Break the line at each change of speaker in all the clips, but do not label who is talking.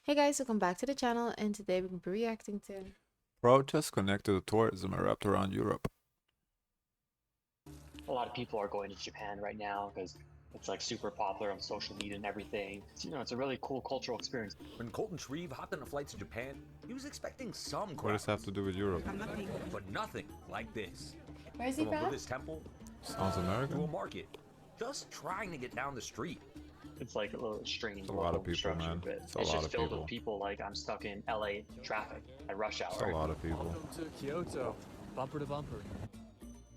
Hey guys, welcome back to the channel, and today we're going to be reacting to
Protests connected to tourism erupt around Europe.
A lot of people are going to Japan right now because it's like super popular on social media and everything. It's a really cool cultural experience.
When Colton Shreve hopped on a flight to Japan, he was expecting some
What
crowds,
does that have to do with Europe?
but nothing like this.
where is he
From a
from?
Buddhist temple
Sounds
to a
American.
market, just trying to get down the street.
It's like a little strange
It's a lot of people,
structure,
man.
but
It's a
it's
lot
just
of
filled
people.
with people. Like I'm stuck in LA traffic at rush
It's a
hour.
lot of people.
Welcome to Kyoto, bumper to bumper.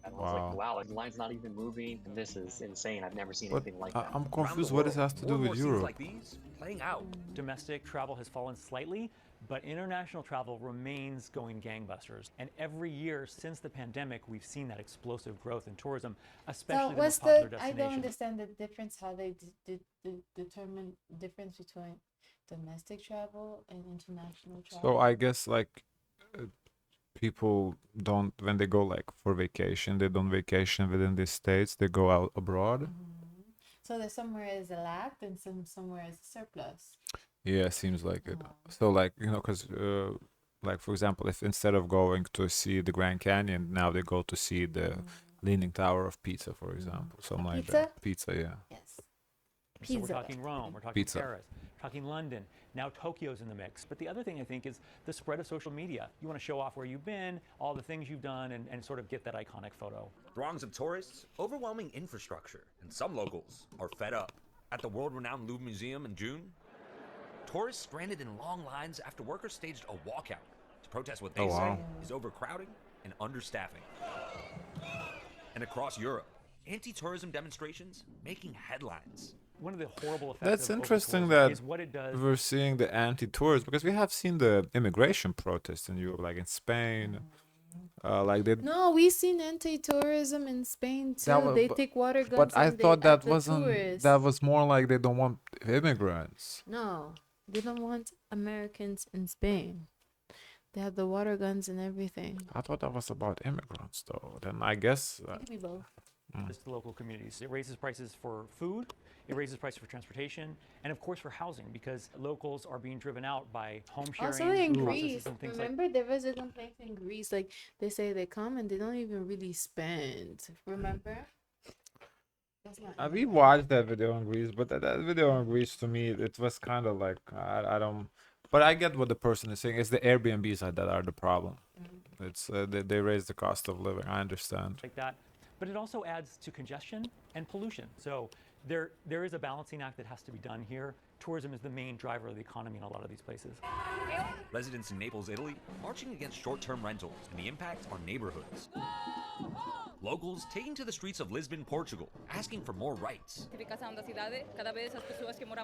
And I was like,
Wow.
wow, like, the line's not even moving. And this is insane. I've never seen
But
anything like that.
I'm
Around
confused
the
what this
world,
has to
more
do
and more
with
scenes
Europe.
like these playing out.
Domestic travel has fallen slightly, but international travel remains going gangbusters. And every year since the pandemic, we've seen that explosive growth in tourism, especially
So
the
what's
most popular
I don't
destinations.
understand the difference, how they determine difference between domestic travel and international travel.
So I guess like people don't, when they go like for vacation, they don't vacation within the states, they go out abroad.
So there's somewhere as a lack and somewhere as a surplus.
Yeah, seems like it. So like, because like for example, if instead of going to see the Grand Canyon, now they go to see the Leaning Tower of Pisa, for example, something like that. Pizza, yeah.
Yes.
So we're
Pizza.
talking Rome, we're talking
Pizza.
Paris, we're talking London. Now Tokyo's in the mix. But the other thing I think is the spread of social media. You want to show off where you've been, all the things you've done, and sort of get that iconic photo.
Throngs of tourists, overwhelming infrastructure, and some locals are fed up. At the world-renowned Louvre Museum in June, tourists stranded in long lines after workers staged a walkout to protest what they
Oh, wow.
say is overcrowding and understaffing. And across Europe, anti-tourism demonstrations making headlines.
One of the horrible effects
That's
of
interesting
over-tourism
that
is what it does.
we're seeing the anti-tourist, because we have seen the immigration protests in Europe, like in Spain. Like they.
No, we seen anti-tourism in Spain too.
That wa-
They
but-
take water guns.
But I
and
thought
at
that
the
wasn't.
tourists.
That was more like they don't want immigrants.
No, they don't want Americans in Spain. They have the water guns and everything.
I thought that was about immigrants, though. Then I guess.
It could be both.
Just the local communities. It raises prices for food, it raises prices for transportation, and of course for housing, because locals are being driven out by home sharing
Also in
processes
Greece,
and things
remember there was a complaint in Greece, like they say they come and they don't even really spend. Remember? That's not
We watched that video on Greece, but that video on Greece to me, it was kind of like I don't. But I get what the person is saying. It's the Airbnbs that are the problem. It's they raise the cost of living. I understand.
like that. But it also adds to congestion and pollution. So there is a balancing act that has to be done here. Tourism is the main driver of the economy in a lot of these places.
Residents in Naples, Italy, marching against short-term rentals and the impact on neighborhoods. Locals taking to the streets of Lisbon, Portugal, asking for more rights.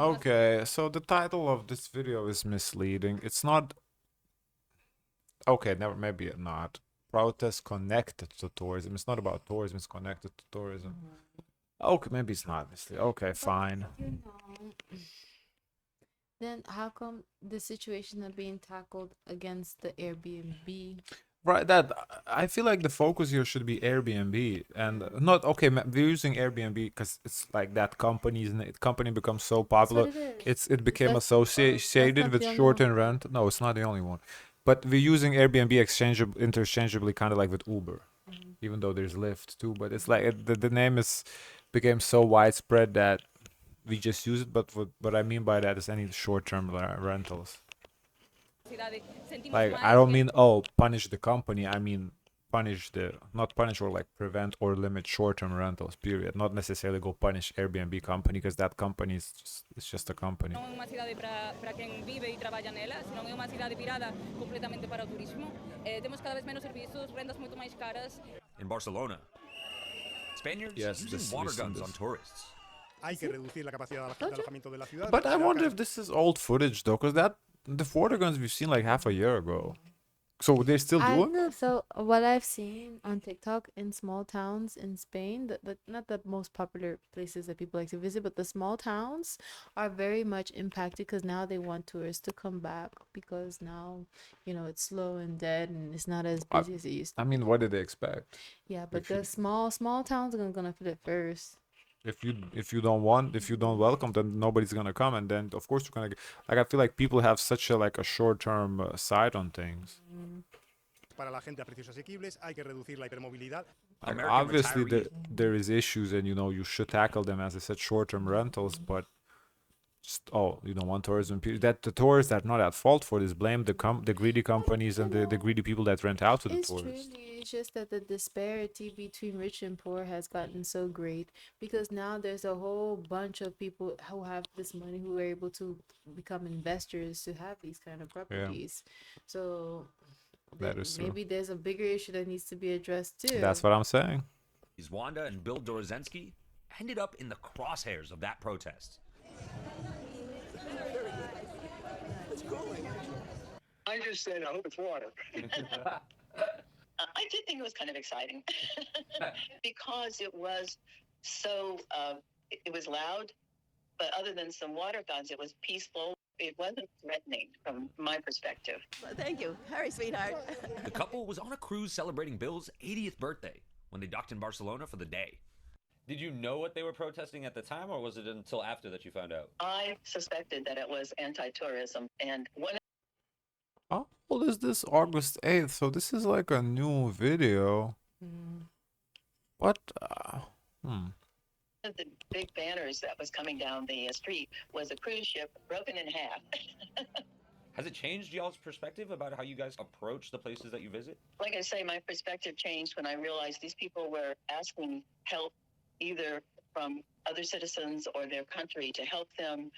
Okay, so the title of this video is misleading. It's not. Okay, never. Maybe not. Protest connected to tourism. It's not about tourism. It's connected to tourism. Okay, maybe it's not misleading. Okay, fine.
You know. Then how come the situation are being tackled against the Airbnb?
Right, that I feel like the focus here should be Airbnb and not okay. We're using Airbnb because it's like that company becomes so popular.
what it is.
It became
That's-
associated
not
with
the only
short-term
one.
rent. No, it's not the only one. But we're using Airbnb interchangeably, kind of like with Uber, even though there's Lyft too. But it's like the name is became so widespread that we just use it. But what I mean by that is any short-term rentals. Like I don't mean punish the company. I mean not punish or like prevent or limit short-term rentals. Period. Not necessarily go punish Airbnb company because that company is it's just a company.
Não é uma cidade para quem vive e trabalha nela, senão é uma cidade virada completamente para o turismo. Temos cada vez menos serviços, rendas muito mais caras.
In Barcelona, Spaniards
Yes,
using
this-
water
we've seen
guns
this.
on tourists.
Hay que reducir la capacidad de alojamiento de la ciudad.
But I
Ya
wonder
casi-
if this is old footage though, because the water guns we've seen like half a year ago. So they're still doing it?
So what I've seen on TikTok in small towns in Spain, not the most popular places that people like to visit, but the small towns are very much impacted because now they want tourists to come back because now, it's slow and dead and it's not as busy as it used to.
I mean, what did they expect?
Yeah, but the small towns are gonna feel it first.
If you don't welcome, then nobody's gonna come, and then of course you're gonna get, like, I feel like people have such a short-term sight on things.
Para la gente a precios asequibles, hay que reducir la hipermovilidad.
Like,
American
obviously
retirees.
there is issues, and you should tackle them, as I said, short-term rentals, but just, you don't want tourism. That the tourists are not at fault for this. Blame the greedy companies and the greedy people that rent out to the
It's
tourists.
truly, it's just that the disparity between rich and poor has gotten so great because now there's a whole bunch of people who have this money who are able to become investors to have these kind of properties. So
That is true.
maybe there's a bigger issue that needs to be addressed too.
That's what I'm saying.
Wanda and Bill Dorozensky ended up in the crosshairs of that protest.
I just said, I hope it's water.
I did think it was kind of exciting because it was so, it was loud, but other than some water guns, it was peaceful. It wasn't threatening from my perspective.
Well, thank you. Hurry, sweetheart.
The couple was on a cruise celebrating Bill's 80th birthday when they docked in Barcelona for the day.
Did you know what they were protesting at the time, or was it until after that you found out?
I suspected that it was anti-tourism, and one
How old is this? August 8th. So this is like a new video. What?
of the big banners that was coming down the street was a cruise ship broken in half.
Has it changed y'all's perspective about how you guys approach the places that you visit?
Like I say, my perspective changed when I realized these people were asking help either from other citizens or their country to help them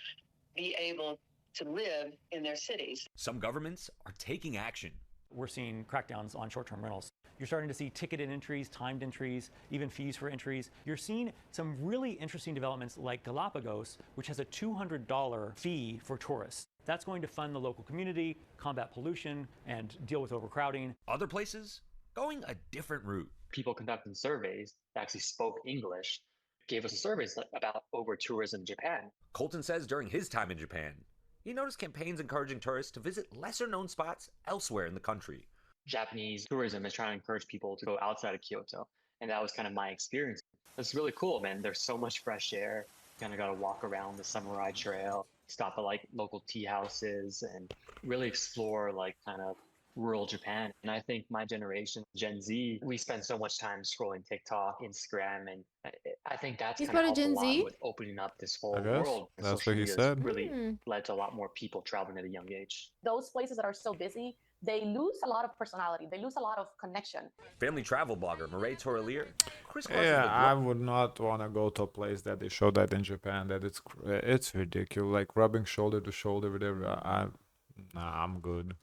be able to live in their cities.
Some governments are taking action.
We're seeing crackdowns on short-term rentals. You're starting to see ticketed entries, timed entries, even fees for entries. You're seeing some really interesting developments like Galapagos, which has a $200 fee for tourists. That's going to fund the local community, combat pollution, and deal with overcrowding.
Other places going a different route.
People conducting surveys that actually spoke English gave us a survey about over-tourism in Japan.
Colton says during his time in Japan, he noticed campaigns encouraging tourists to visit lesser-known spots elsewhere in the country.
Japanese tourism is trying to encourage people to go outside of Kyoto, and that was kind of my experience. It's really cool, man. There's so much fresh air. Kind of got to walk around the Samurai Trail, stop at like local tea houses, and really explore like kind of rural Japan. And I think my generation, Gen Z, we spend so much time scrolling TikTok, Instagram, and I think that's
He's
kind of
part of
helped a
Gen
lot
Z?
with opening up this whole
I guess.
world. And
That's
social
what he
media has
said.
really led to a lot more people traveling at a young age.
Those places that are so busy, they lose a lot of personality. They lose a lot of connection.
Family travel blogger Mireille Torelier crisscrosses
Yeah,
the
I
globe.
would not want to go to a place that they show that in Japan. That it's ridiculous. Like rubbing shoulder to shoulder with every. Nah, I'm good.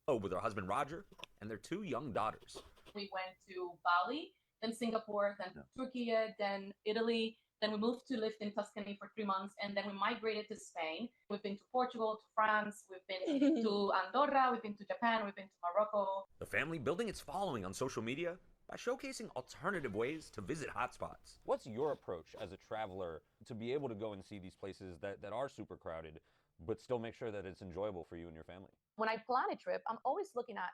With her husband Roger and their 2 young daughters.
We went to Bali, then Singapore, then Turkey, then Italy. Then we moved to live in Tuscany for 3 months, and then we migrated to Spain. We've been to Portugal, to France, we've been to Andorra, we've been to Japan, we've been to Morocco.
The family building its following on social media by showcasing alternative ways to visit hotspots.
What's your approach as a traveler to be able to go and see these places that are super crowded, but still make sure that it's enjoyable for you and your family?
When I plan a trip, I'm always looking at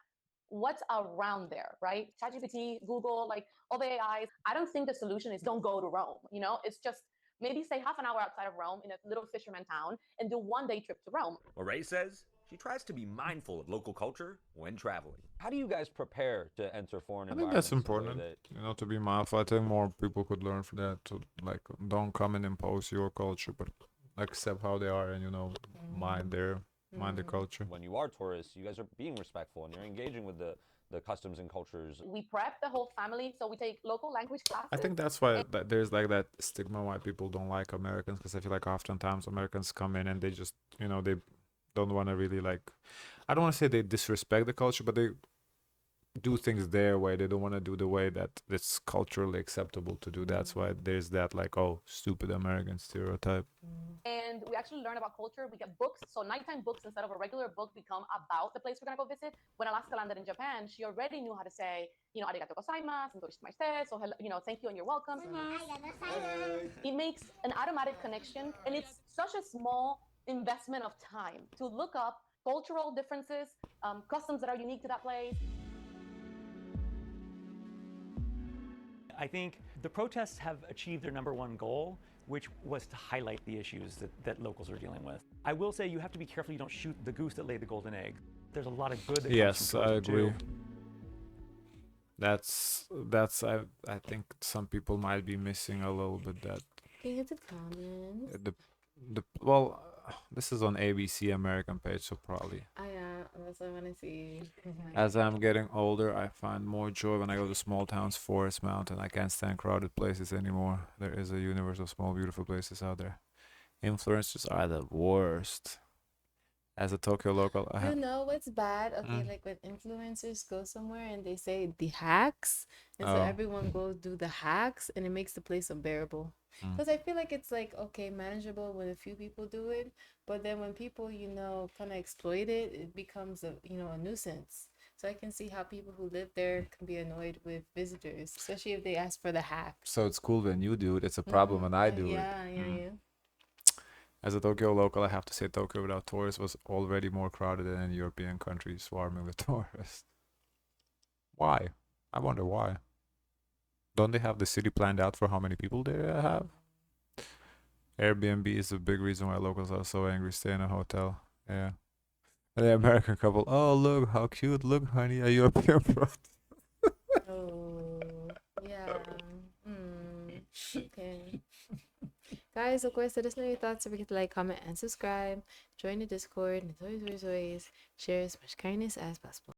what's around there, right? ChatGPT, Google, like all the AIs. I don't think the solution is don't go to Rome. It's just maybe stay half an hour outside of Rome in a little fisherman town and do 1-day trip to Rome.
Mireille says she tries to be mindful of local culture when traveling.
How do you guys prepare to enter foreign
I think
environments?
that's important. To be mindful. I think more people could learn from that. To like, don't come and impose your culture, but accept how they are, and mind the culture.
When you are tourists, you guys are being respectful and you're engaging with the customs and cultures.
We prep the whole family, so we take local language classes.
I think that's why there's like that stigma why people don't like Americans, because I feel like oftentimes Americans come in and they just they don't want to really like, I don't want to say they disrespect the culture, but they do things their way. They don't want to do the way that it's culturally acceptable to do. That's why there's that like, oh, stupid American stereotype.
And we actually learn about culture. We get books. So nighttime books instead of a regular book become about the place we're going to go visit. When Alaska landed in Japan, she already knew how to say, arigato gozaimasu, and doshimashite, so thank you and you're welcome. It makes an automatic connection, and it's such a small investment of time to look up cultural differences, customs that are unique to that place.
I think the protests have achieved their #1 goal, which was to highlight the issues that locals are dealing with. I will say you have to be careful you don't shoot the goose that laid the golden egg. There's a lot of good that comes
Yes,
from
I
tourism
agree.
too.
That's I think some people might be missing a little bit that
Can you get the comments?
the well, this is on ABC American page, so probably.
Yeah, that's what I want to see.
As I'm getting older, I find more joy when I go to small towns, forests, mountain. I can't stand crowded places anymore. There is a universe of small, beautiful places out there. Influencers are the worst. As a Tokyo local, I
You
have.
know what's bad? Okay, like when influencers go somewhere and they say the hacks, and so
Oh.
everyone goes do the hacks, and it makes the place unbearable. Because I feel like it's like okay, manageable when a few people do it, but then when people, kind of exploit it, it becomes a nuisance. So I can see how people who live there can be annoyed with visitors, especially if they ask for the hack.
So it's cool when you do it. It's a problem when I do it.
Yeah.
As a Tokyo local, I have to say Tokyo without tourists was already more crowded than any European country swarming with tourists. Why? I wonder why. Don't they have the city planned out for how many people they have? Airbnb is a big reason why locals are so angry. Stay in a hotel. Yeah. And the American couple. Oh, look how cute. Look, honey, a European product.
Oh, yeah. Okay. Guys, of course, let us know your thoughts. Don't forget to like, comment, and subscribe. Join the Discord. And as always, share as much kindness as possible.